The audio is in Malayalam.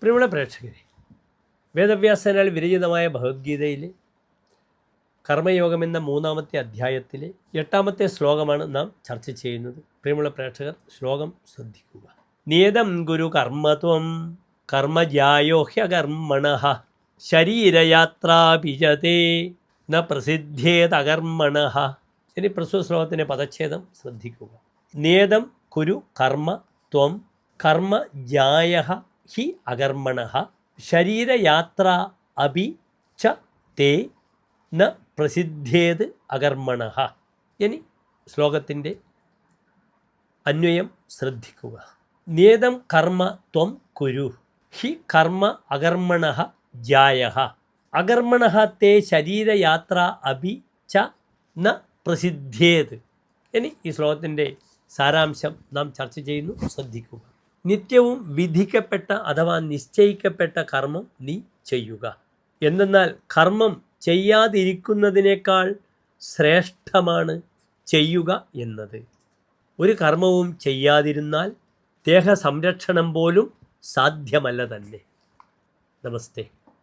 പ്രിയമുള്ള പ്രേക്ഷകരെ, വേദവ്യാസനാൽ വിരചിതമായ ഭഗവത്ഗീതയിലെ കർമ്മയോഗമെന്ന 3-ാമത്തെ അധ്യായത്തിലെ 8-ാമത്തെ ശ്ലോകമാണ് നാം ചർച്ച ചെയ്യുന്നത്. പ്രിയമുള്ള പ്രേക്ഷകർ, ശ്ലോകം ശ്രദ്ധിക്കുക. നിയതം ഗുരു കർമ്മത്വം കർമ്മജായോ ഹ്യകർമ്മണഃ ശരീരയാത്രാഭിജതേ ന പ്രസിദ്ധേതകർമ്മണഃ. ഇനി പ്രസ്തുത ശ്ലോകത്തിൻ്റെ പദച്ഛേദം ശ്രദ്ധിക്കുക. നിയതം കുരു കർമ്മ ത്വം കർമ്മജായഃ ഹി അകർമ്മണഃ ശരീരയാത്ര അഭി ച തേ ന പ്രസിദ്ധേത് അകർമ്മണഃ. ഇനി ശ്ലോകത്തിൻ്റെ അന്വയം ശ്രദ്ധിക്കുക. നിയതം കർമ്മ ത്വം കുരു ഹി കർമ്മ അകർമ്മണഃ ജായഃ അകർമ്മണഃ തേ ശരീരയാത്ര അഭി ച ന പ്രസിദ്ധേത്. ഇനി ഈ ശ്ലോകത്തിൻ്റെ സാരാംശം നാം ചർച്ച ചെയ്യുന്നു, ശ്രദ്ധിക്കുക. നിത്യവും വിധിക്കപ്പെട്ട അഥവാ നിശ്ചയിക്കപ്പെട്ട കർമ്മം നീ ചെയ്യുക. എന്തെന്നാൽ കർമ്മം ചെയ്യാതിരിക്കുന്നതിനേക്കാൾ ശ്രേഷ്ഠമാണ് ചെയ്യുക എന്നത്. ഒരു കർമ്മവും ചെയ്യാതിരുന്നാൽ ദേഹസംരക്ഷണം പോലും സാധ്യമല്ല തന്നെ. നമസ്തേ.